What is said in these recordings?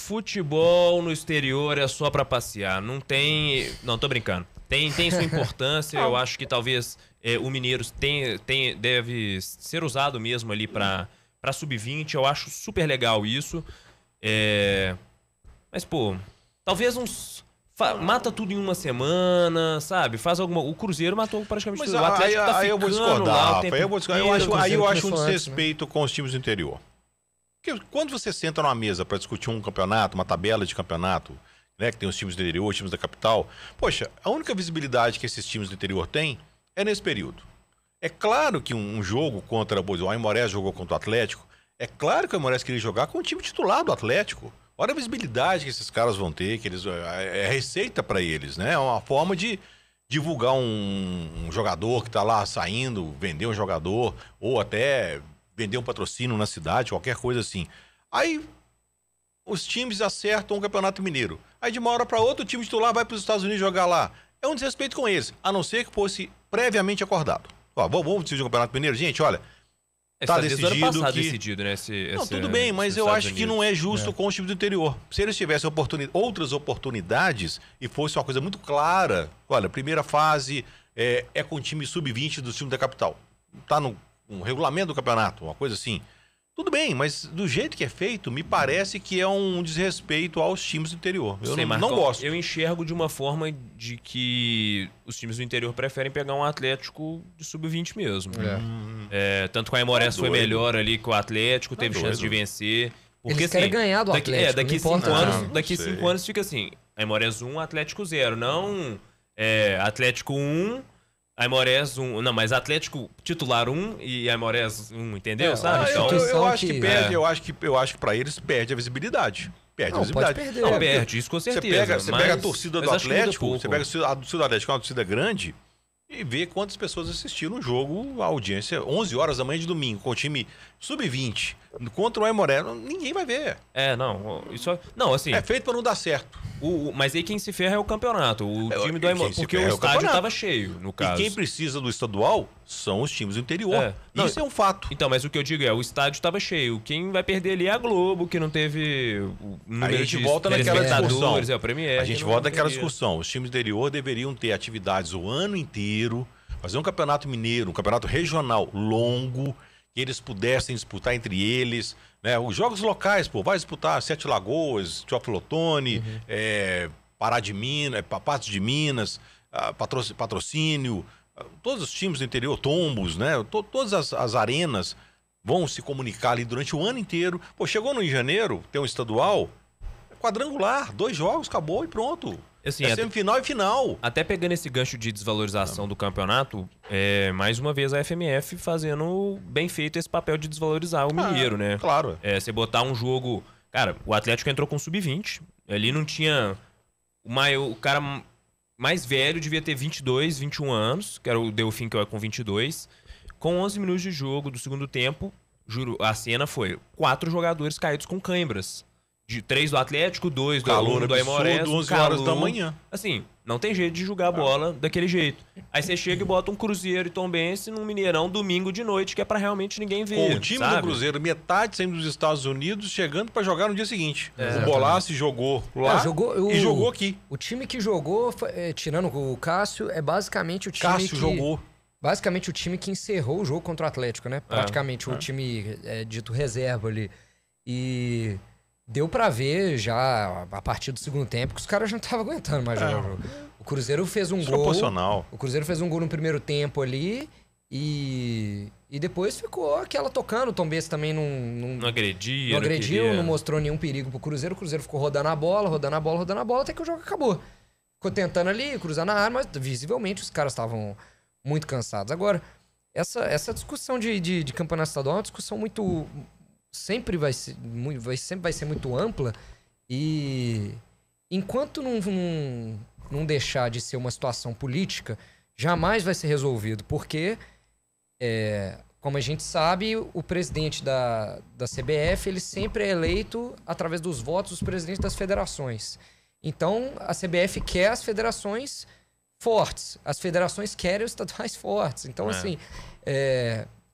futebol no exterior é só pra passear. Não tem... Não, tô brincando. Tem sua importância. Eu acho que talvez o Mineiros deve ser usado mesmo ali pra sub-20. Eu acho super legal isso. Mas, pô, talvez uns... Mata tudo em uma semana, sabe? Faz alguma... O Cruzeiro matou praticamente tudo. O Atlético tá ficando eu vou discordar, lá eu acho um desrespeito com os times do interior. Porque quando você senta numa mesa para discutir um campeonato, uma tabela de campeonato, né, que tem os times do interior, os times da capital, poxa, a única visibilidade que esses times do interior têm é nesse período. É claro que um jogo contra o Aimorés jogou contra o Atlético, é claro que o Aimorés queria jogar com o time titular do Atlético. Olha a visibilidade que esses caras vão ter, que é receita para eles, né? É uma forma de divulgar um jogador que tá lá saindo, vender um jogador, ou até vender um patrocínio na cidade, qualquer coisa assim. Aí os times acertam o Campeonato Mineiro. Aí de uma hora para outra o time titular vai para os Estados Unidos jogar lá. É um desrespeito com eles, a não ser que fosse previamente acordado. Ó, vamos decidir o Campeonato Mineiro? Gente, olha, tá decidido né? Não, tudo bem, mas eu acho que não é justo com os times do interior. Se eles tivessem outras oportunidades e fosse uma coisa muito clara, olha, primeira fase é com o time sub-20 do time da capital. Tá no regulamento do campeonato, uma coisa assim. Tudo bem, mas do jeito que é feito, me parece que é um desrespeito aos times do interior. Eu não gosto. Eu enxergo de uma forma de que os times do interior preferem pegar um Atlético de sub-20 mesmo. Tanto que a Aimorés foi melhor ali que o Atlético, teve chance de vencer. Porque, eles querem ganhar do Atlético. Daqui 5 anos fica assim, Aimorés 1, Atlético 0. Não Atlético 1... Aimorés 1, não, mas Atlético titular 1 e Aimorés 1, entendeu? Sabe? Então, eu acho que perde, eu acho que pra eles perde a visibilidade. Perde a visibilidade. Pode perder, não, perde, isso com certeza. Você pega a torcida do Atlético, você pega a torcida do Atlético, que é uma torcida grande, e vê quantas pessoas assistiram o jogo, a audiência, 11 horas da manhã de domingo, com o time sub-20, contra o Aimorés, ninguém vai ver. Não, assim... É feito pra não dar certo. Mas aí quem se ferra é o campeonato, o time do Aimorés, porque o estádio tava cheio, no caso. E quem precisa do estadual são os times do interior. Isso é um fato. Então, mas o que eu digo o estádio tava cheio. Quem vai perder ali é a Globo, que não teve o número aí a gente volta naquela discussão. O Premier, a gente volta naquela discussão. Os times do interior deveriam ter atividades o ano inteiro, fazer um campeonato mineiro, um campeonato regional longo, que eles pudessem disputar entre eles, né? Os jogos locais, vai disputar Sete Lagoas, Teófilo Otoni, Pará de Minas, Patos de Minas, Patrocínio, todos os times do interior, Tombos, né? Todas as arenas vão se comunicar ali durante o ano inteiro. Chegou em janeiro, tem um estadual, quadrangular, 2 jogos, acabou e pronto. Assim, semifinal e final. Até pegando esse gancho de desvalorização do campeonato, mais uma vez a FMF fazendo bem feito esse papel de desvalorizar o Mineiro, né? Claro. Você botar um jogo... Cara, o Atlético entrou com sub-20, ali não tinha... O cara mais velho devia ter 22, 21 anos, que era o Delfim, que é com 22. Com 11 minutos de jogo do segundo tempo, juro, a cena foi 4 jogadores caídos com cãibras. 3 do Atlético, 2 do Aimorés, 11 horas da manhã. Assim, não tem jeito de jogar a bola daquele jeito. Aí você chega e bota um Cruzeiro e Tombense num Mineirão domingo de noite, que é pra realmente ninguém ver. Com o time do Cruzeiro, metade saindo dos Estados Unidos, chegando pra jogar no dia seguinte. O Bolassi jogou lá e jogou aqui. O time que jogou, tirando o Cássio, é basicamente o time jogou. Basicamente o time que encerrou o jogo contra o Atlético, né? Praticamente o time dito reserva ali. E... deu pra ver já a partir do segundo tempo que os caras já não estavam aguentando mais jogar o jogo. O Cruzeiro fez um gol. O Cruzeiro fez um gol no primeiro tempo ali e depois ficou aquela tocando. O Tombense também não agredia. Não agrediu, não mostrou nenhum perigo pro Cruzeiro. O Cruzeiro ficou rodando a bola, até que o jogo acabou. Ficou tentando ali, cruzar na área, mas visivelmente os caras estavam muito cansados. Agora, essa discussão de campeonato estadual é uma discussão muito... sempre vai ser muito ampla e enquanto não deixar de ser uma situação política, jamais vai ser resolvido, porque como a gente sabe, o presidente da CBF, ele sempre é eleito através dos votos dos presidentes das federações. Então, a CBF quer as federações fortes, as federações querem os estaduais fortes. Então, assim,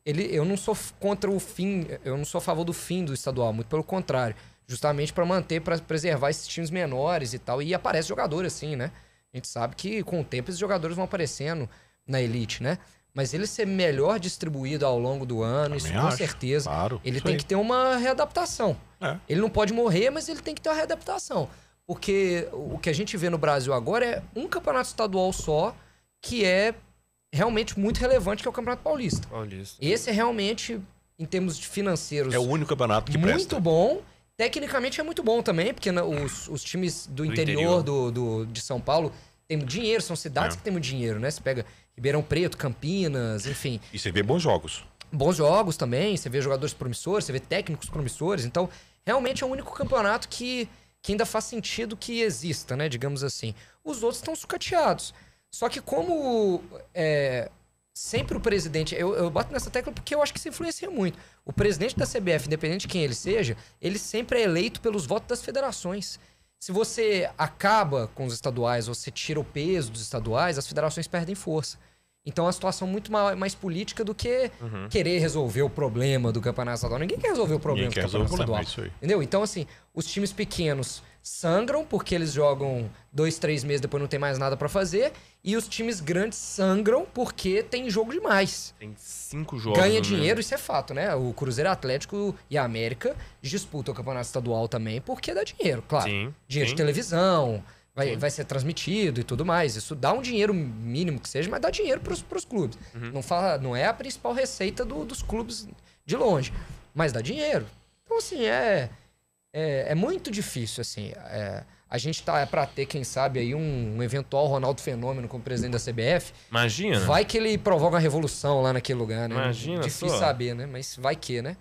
eu não sou contra o fim, eu não sou a favor do fim do estadual, muito pelo contrário. Justamente para manter, para preservar esses times menores e tal. E aparece jogador assim, né? A gente sabe que com o tempo esses jogadores vão aparecendo na elite, né? Mas ele ser melhor distribuído ao longo do ano, isso com certeza. Claro, ele tem que ter uma readaptação. Ele não pode morrer, mas ele tem que ter uma readaptação. Porque o que a gente vê no Brasil agora é um campeonato estadual só, que é realmente muito relevante, que é o Campeonato Paulista. Esse é realmente, em termos financeiros... É o único campeonato que muito presta. Muito bom. Tecnicamente é muito bom também, porque os times do interior de São Paulo têm dinheiro, são cidades que têm muito dinheiro, né? Você pega Ribeirão Preto, Campinas, enfim. E você vê bons jogos. Bons jogos também, você vê jogadores promissores, você vê técnicos promissores. Então, realmente é o único campeonato que ainda faz sentido que exista, né? Digamos assim. Os outros estão sucateados. Só que como sempre o presidente... Eu bato nessa tecla porque eu acho que isso influencia muito. O presidente da CBF, independente de quem ele seja, ele sempre é eleito pelos votos das federações. Se você acaba com os estaduais, você tira o peso dos estaduais, as federações perdem força. Então é uma situação muito mais política do que querer resolver o problema do campeonato estadual. Ninguém quer resolver o problema do campeonato estadual. Entendeu? Então, assim, os times pequenos sangram porque eles jogam 2, 3 meses, depois não tem mais nada pra fazer. E os times grandes sangram porque tem jogo demais. Tem 5 jogos. Ganha dinheiro, isso é fato, né? O Cruzeiro, Atlético e a América disputam o campeonato estadual também porque dá dinheiro, claro. Sim, dinheiro de televisão, vai ser transmitido e tudo mais. Isso dá um dinheiro mínimo que seja, mas dá dinheiro pros clubes. Não é a principal receita dos clubes de longe, mas dá dinheiro. Então, assim, é muito difícil, assim. A gente tá pra ter, quem sabe, aí um eventual Ronaldo Fenômeno como presidente da CBF. Imagina. Vai que ele provoca uma revolução lá naquele lugar, né? Imagina. Difícil saber, né? Mas vai que, né?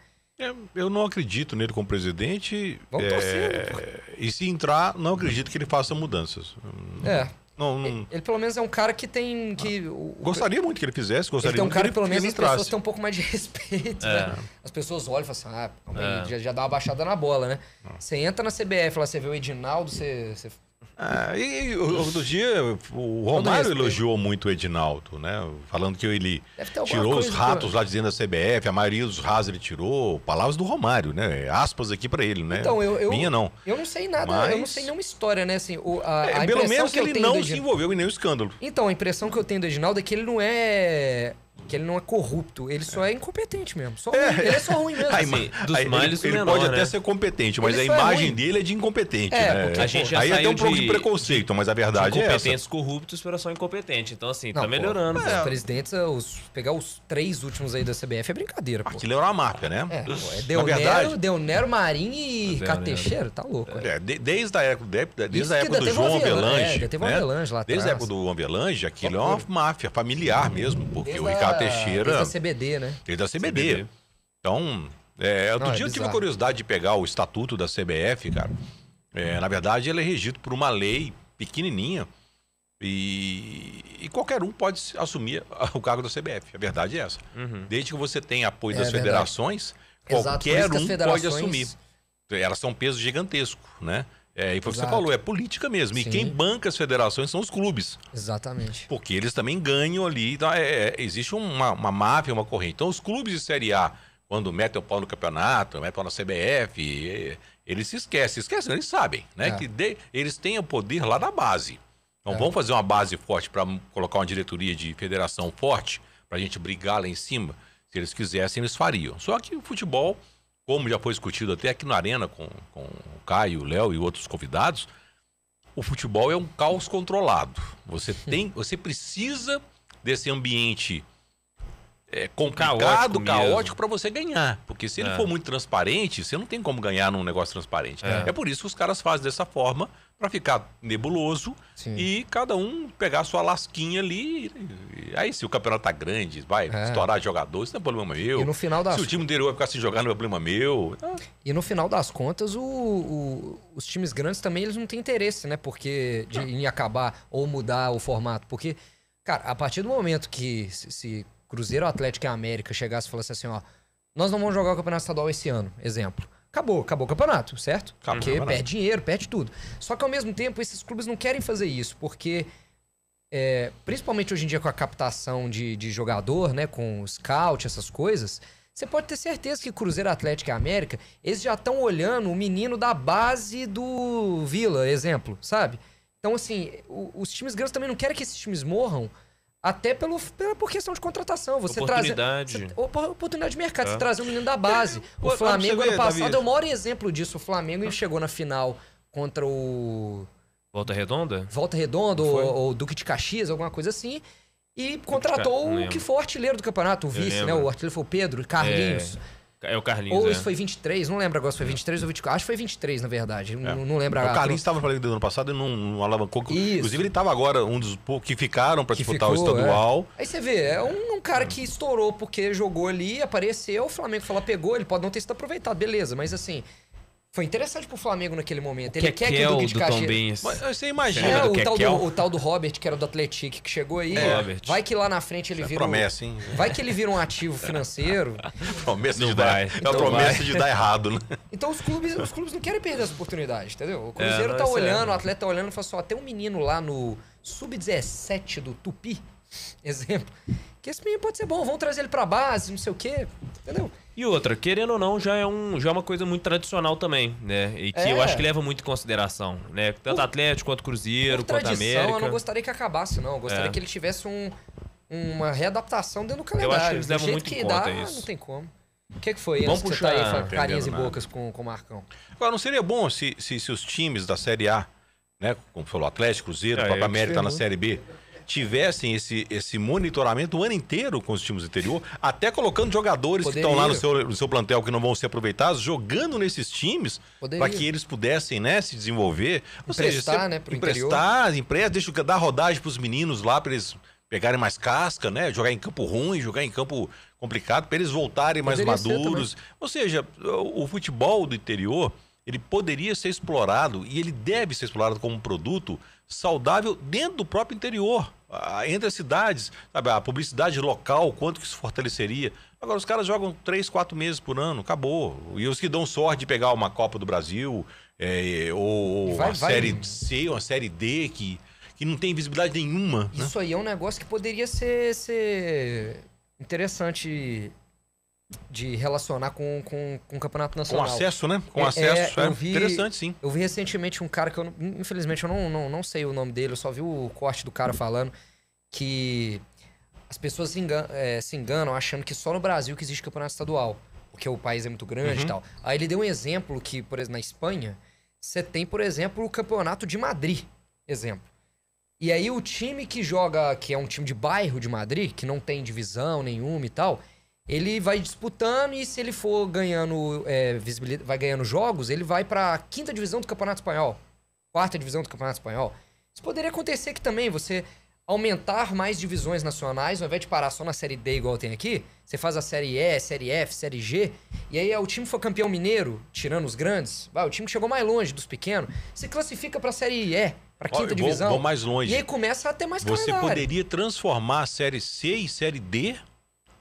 Eu não acredito nele como presidente. Vamos torcer. E se entrar, não acredito que ele faça mudanças. Ele pelo menos é um cara que tem... Gostaria muito que ele fizesse. Ele tem um cara que pelo menos as pessoas têm um pouco mais de respeito, né? As pessoas olham e falam assim, já dá uma baixada na bola, né? Você entra na CBF, lá você vê o Edinaldo, você e outro dia o Romário elogiou muito o Edinaldo, né? Falando que ele tirou os ratos lá de dentro da CBF, a maioria dos ratos ele tirou. Palavras do Romário, né? Aspas aqui pra ele, né? Então, Minha não. Eu não sei nada, eu não sei nenhuma história, né? Assim, pelo menos que ele não se envolveu em nenhum escândalo. Então, a impressão que eu tenho do Edinaldo é que ele não é corrupto, ele só é incompetente mesmo. Ele é só ruim mesmo. Dos males ele menor, pode né? até ser competente, mas a imagem dele é de incompetente, né? Porque a gente já aí saiu tem um pouco de preconceito, mas a verdade é essa. Incompetentes corruptos para só incompetente. Então, assim, tá melhorando. Os presidentes, pegar os 3 últimos aí da CBF é brincadeira, pô. Aquilo era uma máfia, né? Delnero, Marinho e Ricardo Teixeira, tá louco. Desde a época do João Avelange, teve um Avelange lá atrás. Desde a época do Avelange, aquilo é uma máfia familiar mesmo, porque o Ricardo Teixeira... Desde a CBD, né? Desde a CBD. Então, outro dia eu tive a curiosidade de pegar o estatuto da CBF, cara. Na verdade, ele é regido por uma lei pequenininha e qualquer um pode assumir o cargo da CBF. A verdade é essa. Desde que você tenha apoio das federações, qualquer um pode assumir. Elas são um peso gigantesco, né? E foi o que você falou, é política mesmo. Sim. E quem banca as federações são os clubes. Exatamente. Porque eles também ganham ali. Então, existe uma máfia, uma corrente. Então, os clubes de Série A, quando metem o pau no campeonato, metem o pau na CBF, eles se esquecem. Eles sabem, né? Que eles têm o poder lá da base. Então, vamos fazer uma base forte para colocar uma diretoria de federação forte, para a gente brigar lá em cima. Se eles quisessem, eles fariam. Só que o futebol... Como já foi discutido até aqui na Arena com o Caio, o Léo e outros convidados, o futebol é um caos controlado. Você precisa desse ambiente complicado, caótico para você ganhar. Porque se ele for muito transparente, você não tem como ganhar num negócio transparente. É por isso que os caras fazem dessa forma, para ficar nebuloso. Sim. E cada um pegar a sua lasquinha ali. Aí se o campeonato tá grande, vai estourar jogadores, isso não é problema meu. E no final se o time interior vai ficar sem jogar, não é problema meu. E no final das contas, os times grandes também eles não têm interesse, né? Porque em acabar ou mudar o formato. Porque, cara, a partir do momento que se Cruzeiro, Atlético e América chegasse e falasse assim, ó, nós não vamos jogar o Campeonato Estadual esse ano, exemplo. Acabou o campeonato, certo? Porque perde dinheiro, perde tudo. Só que ao mesmo tempo, esses clubes não querem fazer isso, porque principalmente hoje em dia com a captação de jogador, né, com o scout, essas coisas, você pode ter certeza que Cruzeiro, Atlético e América, eles já estão olhando o menino da base do Vila, exemplo, sabe? Então, assim, os times grandes também não querem que esses times morram, até por questão de contratação. Você oportunidade. Oportunidade de mercado, você trazer um menino da base. O Flamengo, ano passado, é o maior exemplo disso. O Flamengo chegou na final contra o... Volta Redonda? Volta Redonda ou Duque de Caxias, alguma coisa assim. E contratou o que foi o artilheiro do campeonato, o vice, né? O artilheiro foi o Pedro, Carlinhos. É o Carlinhos, Ou isso foi 23, não lembro agora se foi 23 ou 24. Acho que foi 23, na verdade. Não lembro agora. O Carlinhos estava falando do ano passado e não alavancou. Inclusive, ele estava agora um dos poucos que ficaram para disputar o estadual. Aí você vê, é um cara que estourou porque jogou ali, apareceu, o Flamengo falou, pegou, ele pode não ter sido aproveitado, beleza. Mas assim, foi interessante pro Flamengo naquele momento. Ele quer que o Duque de Caxias... Mas você imagina o tal do Robert, que era do Atlético, que chegou aí. Vai que lá na frente ele vira... promessa, hein? Vai que ele vira um ativo financeiro. Promessa de dar. É a promessa de dar errado, né? Então os clubes não querem perder essa oportunidade, entendeu? O Cruzeiro tá olhando, o atleta tá olhando e fala só, tem um menino lá no Sub-17 do Tupi, exemplo, que esse menino pode ser bom, vamos trazer ele pra base, não sei o quê, entendeu? E outra, querendo ou não, já é uma coisa muito tradicional também, né? E que eu acho que leva muito em consideração, né? Tanto Atlético quanto Cruzeiro, quanto América. Eu não gostaria que acabasse, não. Eu gostaria que ele tivesse uma readaptação dentro do calendário. Eu acho que eles levam muito em conta isso. Não tem como. O que foi? Vamos puxar você tá aí, carinhas e bocas com o Marcão. Agora, não seria bom se os times da Série A, né? Como falou, Atlético, Cruzeiro, o próprio América tá na Série B, tivessem esse monitoramento o ano inteiro com os times do interior, até colocando jogadores que estão lá no seu plantel que não vão ser aproveitados, jogando nesses times, para que eles pudessem, né, se desenvolver. Emprestar, né, pro emprestar, deixa dar rodagem para os meninos lá, para eles pegarem mais casca, né, jogar em campo ruim, jogar em campo complicado, para eles voltarem mais maduros. Ou seja, o futebol do interior, ele poderia ser explorado e ele deve ser explorado como um produto saudável dentro do próprio interior, entre as cidades, sabe? A publicidade local, quanto que isso fortaleceria. Agora, os caras jogam 3, 4 meses por ano, acabou. E os que dão sorte de pegar uma Copa do Brasil, ou uma Série C, uma Série D, que não tem visibilidade nenhuma. Isso, né? Aí é um negócio que poderia ser interessante de relacionar com o Campeonato Nacional. Com acesso, né? Com acesso, interessante, sim. Eu vi recentemente um cara que infelizmente eu não sei o nome dele, eu só vi o corte do cara falando que as pessoas se enganam achando que só no Brasil que existe campeonato estadual, porque o país é muito grande e tal. Aí ele deu um exemplo que, por exemplo, na Espanha, você tem, por exemplo, o Campeonato de Madrid, exemplo. E aí o time que joga, que é um time de bairro de Madrid, que não tem divisão nenhuma e tal, ele vai disputando e se ele for ganhando visibilidade, vai ganhando jogos, ele vai pra 5ª divisão do Campeonato Espanhol, 4ª divisão do Campeonato Espanhol. Isso poderia acontecer aqui também, você aumentar mais divisões nacionais, ao invés de parar só na Série D igual tem aqui, você faz a Série E, Série F, Série G, e aí o time for campeão mineiro, tirando os grandes, o time que chegou mais longe dos pequenos, se classifica pra Série E, pra 5ª divisão. Vou mais longe. E aí começa a ter mais calendário. Você poderia transformar a Série C e Série D,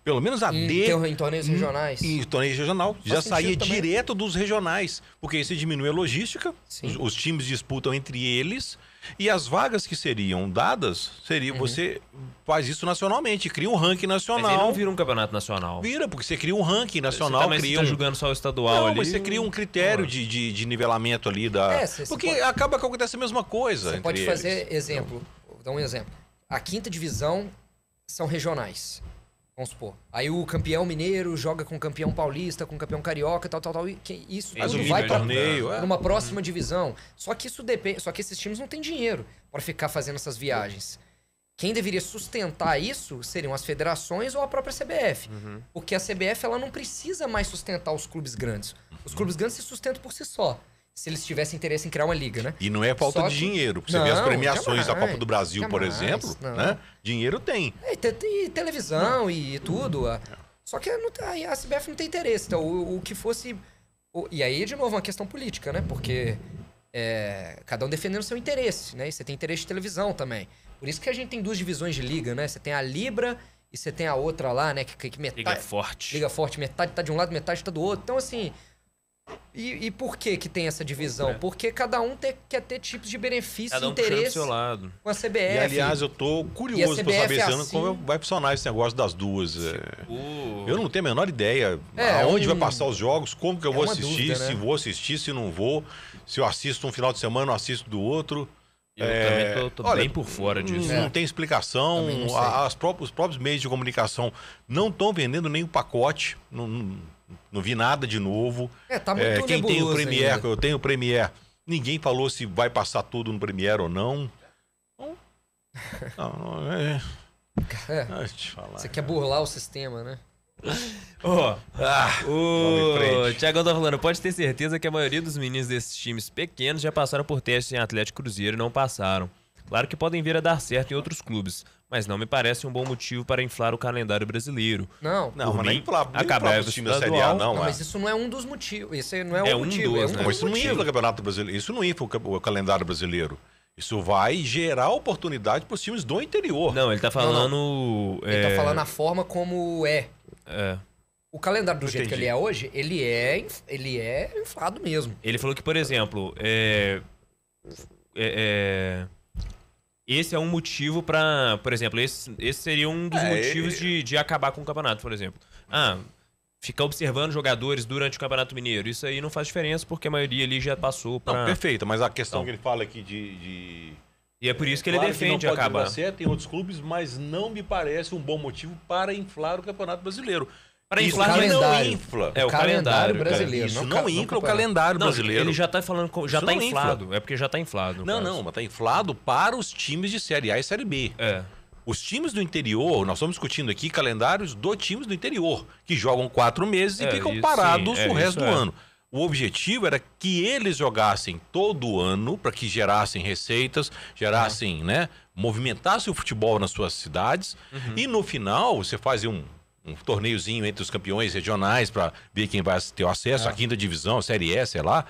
pelo menos a D... Em torneios regionais. Em torneios regional. Já saía direto dos regionais. Porque aí você diminui a logística, os times disputam entre eles, e as vagas que seriam dadas, você faz isso nacionalmente, cria um ranking nacional. Mas aí não vira um campeonato nacional. Vira, porque você cria um ranking nacional. Você tá jogando só o estadual ali. Mas você cria um critério de nivelamento ali da... porque acaba que acontece a mesma coisa. Você pode fazer exemplo, vou dar um exemplo. A 5ª divisão são regionais. Vamos supor. Aí o campeão mineiro joga com o campeão paulista, com o campeão carioca, tal. Isso tudo vai para numa próxima divisão. Só que isso depende. Só que esses times não têm dinheiro para ficar fazendo essas viagens. Quem deveria sustentar isso seriam as federações ou a própria CBF. Porque a CBF ela não precisa mais sustentar os clubes grandes. Os clubes grandes se sustentam por si só. Se eles tivessem interesse em criar uma liga, né? E não é falta de dinheiro. Você vê as premiações da Copa do Brasil, por exemplo, né? Dinheiro tem. E televisão e tudo. Só que a CBF não tem interesse. Então, o que fosse... E aí, de novo, uma questão política, né? Porque cada um defendendo o seu interesse, né? E você tem interesse de televisão também. Por isso que a gente tem 2 divisões de liga, né? Você tem a Libra e você tem a outra lá, né? Que metade... Liga Forte. Liga Forte. Metade tá de um lado, metade tá do outro. Então, assim... E por que tem essa divisão? Porque cada um quer ter tipos de benefícios e interesses seu lado. com a CBF. E, aliás, eu tô curioso pra saber como vai funcionar esse negócio das duas. Eu não tenho a menor ideia aonde vai passar os jogos, como que eu vou assistir, se vou assistir, se não vou, se eu assisto um final de semana, não assisto do outro. Eu também tô bem por fora disso. Não tem explicação. Os próprios meios de comunicação não estão vendendo nem o pacote. Não vi nada de novo. Tá muito quem tem o Premiere, ainda. eu tenho o Premiere. Ninguém falou se vai passar tudo no Premiere ou não. Deixa eu te falar. Você quer burlar o sistema, né? O Thiagão tá falando, pode ter certeza que a maioria dos meninos desses times pequenos já passaram por testes em Atlético Cruzeiro e não passaram. Claro que podem vir a dar certo em outros clubes, mas não me parece um bom motivo para inflar o calendário brasileiro. Não, mas nem inflar os times da Série A, não. Mas isso não é um dos motivos. Esse não é o motivo. Isso não infla o Campeonato Brasileiro. Isso não infla o calendário brasileiro. Isso vai gerar oportunidade para os times do interior. Não, ele tá falando... Ele tá falando a forma como é. O calendário do jeito que ele é hoje, ele é inflado mesmo. Ele falou que, por exemplo, esse é um motivo para, por exemplo, esse seria um dos motivos de acabar com o campeonato, por exemplo. Ficar observando jogadores durante o Campeonato Mineiro. Isso aí não faz diferença porque a maioria ali já passou para... Não, perfeito, mas a questão que ele fala aqui E é por isso que ele defende acabar. Tem outros clubes, mas não me parece um bom motivo para inflar o Campeonato Brasileiro. Para isso inflar não infla. O calendário brasileiro. Isso não infla o calendário brasileiro. Ele já tá falando, já tá inflado. Infla. É porque já tá inflado. Mas tá inflado para os times de Série A e Série B. Os times do interior, nós estamos discutindo aqui calendários do times do interior, que jogam 4 meses e ficam parados o resto do ano. O objetivo era que eles jogassem todo ano para que gerassem receitas, movimentassem o futebol nas suas cidades. E no final, você faz um torneiozinho entre os campeões regionais para ver quem vai ter acesso à quinta divisão, Série E, sei lá.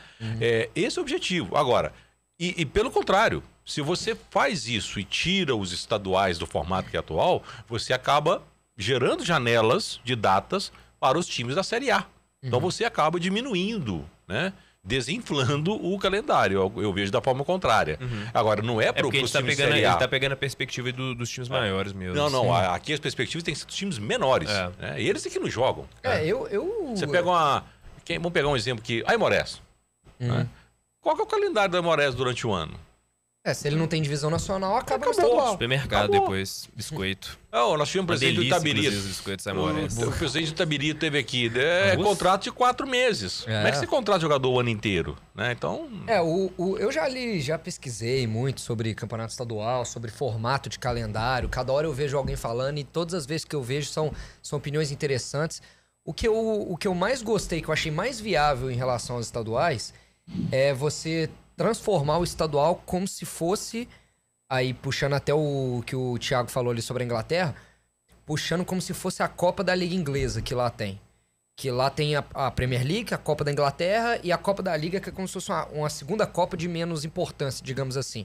Esse é o objetivo. Agora, e pelo contrário, se você faz isso e tira os estaduais do formato que é atual, você acaba gerando janelas de datas para os times da Série A. Então você acaba diminuindo, desinflando o calendário. Eu vejo da forma contrária. Agora, não é para os times da Série A. Ele tá pegando a perspectiva dos times maiores mesmo. Não. Aqui as perspectivas têm que ser dos times menores. Eles é que não jogam. Você pega vamos pegar um exemplo aqui. Aimorés. Qual que é o calendário do Aimorés durante o ano? Se ele não tem divisão nacional, acaba no estadual. Supermercado depois, biscoito. Nós tivemos o presidente do Itabiri. O presidente do Itabiri teve aqui. Contrato de 4 meses. Como é que você contrata jogador o ano inteiro? Então... eu já pesquisei muito sobre campeonato estadual, sobre formato de calendário. Cada hora eu vejo alguém falando e todas as vezes que eu vejo são opiniões interessantes. O que eu mais gostei, que eu achei mais viável em relação aos estaduais, é você transformar o estadual como se fosse, aí puxando até o que o Thiago falou ali sobre a Inglaterra, puxando como se fosse a Copa da Liga Inglesa que lá tem. Que lá tem a Premier League, a Copa da Inglaterra e a Copa da Liga, que é como se fosse uma segunda Copa de menos importância, digamos assim.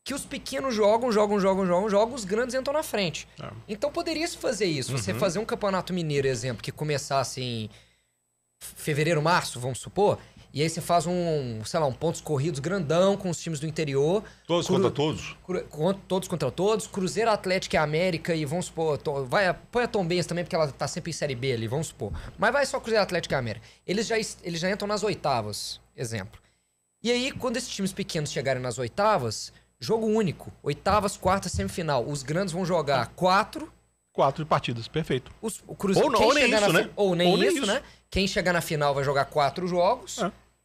Que os pequenos jogam, os grandes entram na frente. Então poderia-se fazer isso. Você fazer um campeonato mineiro, exemplo, que começasse em fevereiro, março, vamos supor... E aí você faz um pontos corridos grandão com os times do interior. Todos contra todos? Todos contra todos. Cruzeiro, Atlético e América e vamos supor... põe a Tombense também, porque ela tá sempre em Série B ali, vamos supor. Mas vai só Cruzeiro, Atlético e América. Eles já entram nas oitavas, exemplo. E aí, quando esses times pequenos chegarem nas oitavas, jogo único. Oitavas, quartas, semifinal. Os grandes vão jogar 4 partidas, perfeito. O Cruzeiro, ou nem isso, né? Ou nem isso, né? Quem chegar na final vai jogar 4 jogos.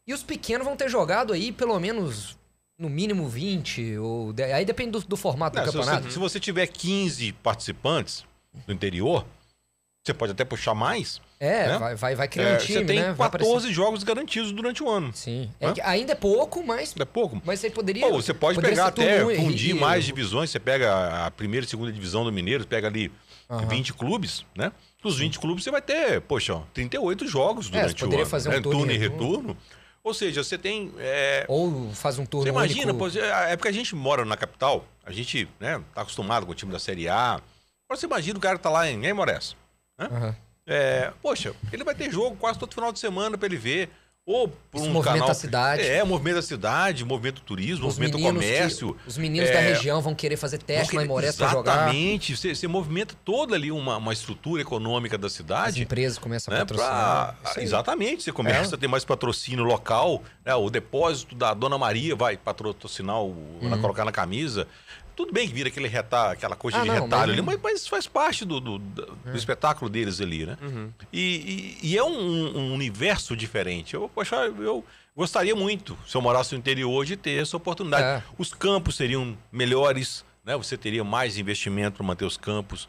E os pequenos vão ter jogado aí pelo menos, no mínimo, 20. Aí depende do formato do campeonato. Se você tiver 15 participantes do interior, você pode até puxar mais. Vai criar um time, você tem né? 14 jogos garantidos durante o ano. Sim. Ainda é pouco, mas... É pouco. Mas você poderia... Você pode pegar até fundir mais divisões. Você pega a primeira e segunda divisão do Mineiro, pega ali 20 clubes, né? Dos 20 clubes você vai ter, 38 jogos durante o ano. Fazer um turno e retorno. Ou seja, você tem... Ou faz um turno único. Você imagina, é porque a gente mora na capital, a gente tá acostumado com o time da Série A. Agora você imagina o cara que tá lá em Aimorés. Né? Ele vai ter jogo quase todo final de semana para ele ver. ou por um movimento canal... da cidade. Movimento da cidade, movimento do turismo, movimento do comércio. Os meninos da região vão querer fazer teste lá em Moreira para jogar. Exatamente. Você movimenta toda ali uma estrutura econômica da cidade. As empresas começam a patrocinar. Exatamente. Você começa a ter mais patrocínio local. Né? O depósito da Dona Maria vai patrocinar, colocar na camisa. Tudo bem que vira aquela coisa de retalho ali, mas faz parte do espetáculo deles ali, né? E é um universo diferente. Eu gostaria muito, se eu morasse no interior, de ter essa oportunidade. Os campos seriam melhores, né? Você teria mais investimento para manter os campos.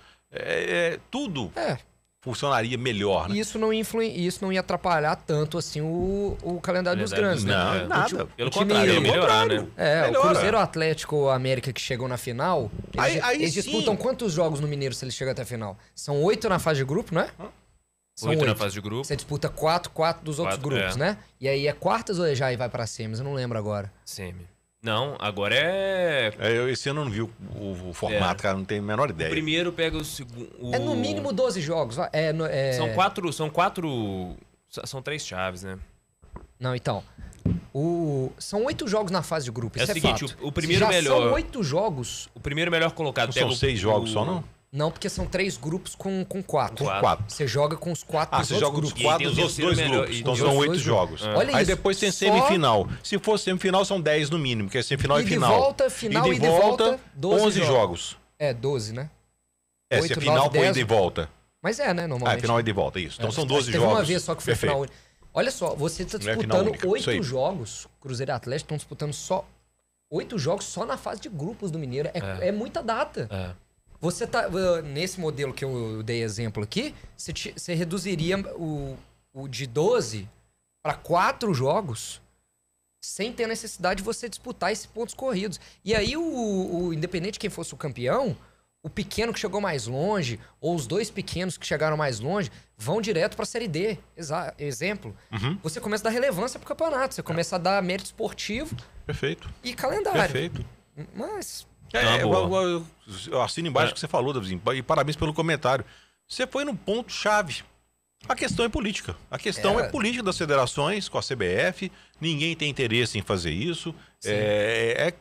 Tudo funcionaria melhor, né? E isso não ia atrapalhar tanto assim o calendário dos grandes, né? Não, nada. Pelo contrário, ia melhorar, né? O Cruzeiro, o Atlético, o América que chegou na final, eles disputam quantos jogos no Mineiro se eles chegam até a final? São 8 na fase de grupo, né? São 8 na fase de grupo. Você disputa 4 dos outros grupos, né? E aí é quartas ou já vai pra semis? Eu não lembro agora. Semi. Não, agora esse ano eu não vi o formato, cara, não tenho a menor ideia. O primeiro pega o segundo... É no mínimo 12 jogos. São 3 chaves, né? Não, então... São 8 jogos na fase de grupo, isso o seguinte, fato. o primeiro melhor... São 8 jogos... O primeiro melhor colocado não são 6 jogos só, não? Não, porque são 3 grupos com 4. Com 4. Você joga com os 4 dos outros grupos. Você joga com os 4 dos outros 2 grupos. Então são 8 jogos. Olha aí isso. depois tem semifinal. Se for semifinal, são 10 no mínimo, porque é semifinal e final. E de volta, 11 jogos. 12, né? Se é final com ida e volta. Mas né? Normalmente. É final ida e volta, isso. Então são 12 jogos. Teve uma vez só que foi final único. Olha só, você está disputando 8 jogos. Cruzeiro e Atlético estão disputando só 8 jogos só na fase de grupos do Mineiro. É muita data. Você tá. Nesse modelo que eu dei exemplo aqui, você reduziria o de 12 para 4 jogos sem ter necessidade de você disputar esses pontos corridos. E aí, independente de quem fosse o campeão, o pequeno que chegou mais longe, ou os 2 pequenos que chegaram mais longe, vão direto para a Série D. Exemplo. Você começa a dar relevância pro campeonato, você começa a dar mérito esportivo. Perfeito. E calendário. Perfeito. Mas. Eu assino embaixo o que você falou, Davizinho, e parabéns pelo comentário. Você foi no ponto-chave. A questão é política. A questão é política das federações com a CBF. Ninguém tem interesse em fazer isso. É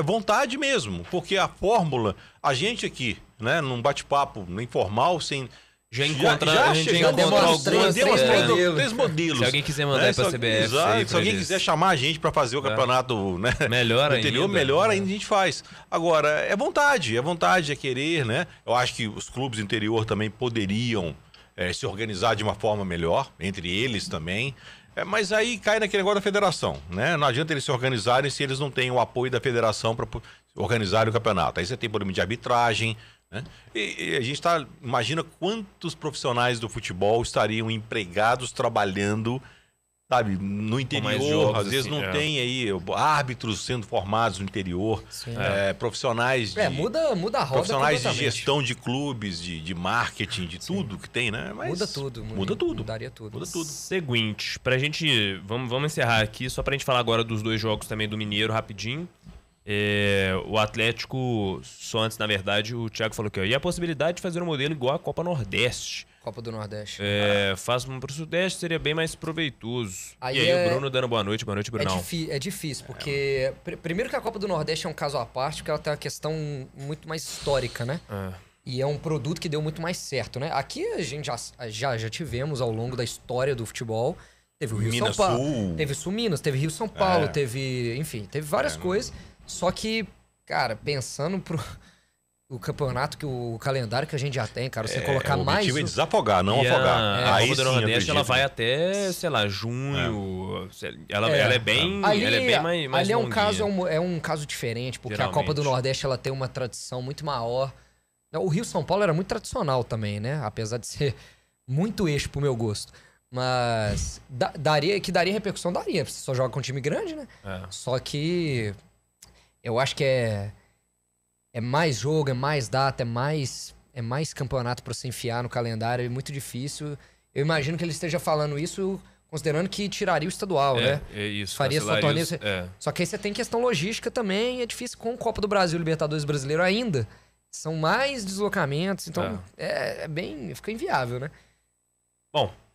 vontade mesmo. Porque a fórmula, a gente aqui, né, num bate-papo informal, sem... Já encontrou alguns 3 modelos. Se alguém quiser mandar para a CBF. Se alguém quiser chamar a gente para fazer o campeonato, né, melhor interior, ainda. Melhor ainda a gente faz. Agora, é vontade, é querer, né? Eu acho que os clubes do interior também poderiam se organizar de uma forma melhor, entre eles também. Mas aí cai naquele negócio da federação, né? Não adianta eles se organizarem se eles não têm o apoio da federação para organizarem o campeonato. Aí você tem problema de arbitragem, né? E a gente imagina quantos profissionais do futebol estariam empregados trabalhando, sabe, no interior. Jogos, às vezes não tem aí árbitros sendo formados no interior, profissionais de muda a roda, profissionais de gestão de clubes, de marketing, de tudo que tem, né? Mas muda tudo. Mudaria tudo. Muda tudo. Seguinte, pra gente, vamos encerrar aqui, só pra gente falar agora dos 2 jogos também do Mineiro, rapidinho. O Atlético, só antes, na verdade, o Thiago falou que e a possibilidade de fazer um modelo igual à Copa Nordeste. Copa do Nordeste. Faz para o Sudeste, seria bem mais proveitoso. Aí e aí o Bruno dando boa noite, Brunão. É difícil, porque primeiro que a Copa do Nordeste é um caso à parte, porque ela tem uma questão muito mais histórica, né? E é um produto que deu muito mais certo, né? Aqui a gente já tivemos ao longo da história do futebol. Teve o Rio Minas São Paulo, Sul. teve Sul Minas, teve Rio São Paulo, teve várias coisas. Só que, cara, pensando o campeonato, o calendário que a gente já tem, cara, você colocar mais... O objetivo é desafogar, não afogar. A Copa do Nordeste, ela vai até, sei lá, junho. Ela é bem mais ali é um caso diferente, porque a Copa do Nordeste, ela tem uma tradição muito maior. O Rio São Paulo era muito tradicional também, né? Apesar de ser muito eixo pro meu gosto. Mas daria repercussão, daria. Você só joga com um time grande, né? Só que eu acho que é mais jogo, é mais data, é mais campeonato pra você enfiar no calendário, é muito difícil. Eu imagino que ele esteja falando isso considerando que tiraria o estadual, né? É isso. Faria só torneio. Só que aí você tem questão logística também, é difícil com Copa do Brasil, Libertadores Brasileiro ainda. São mais deslocamentos, então fica inviável, né? Bom,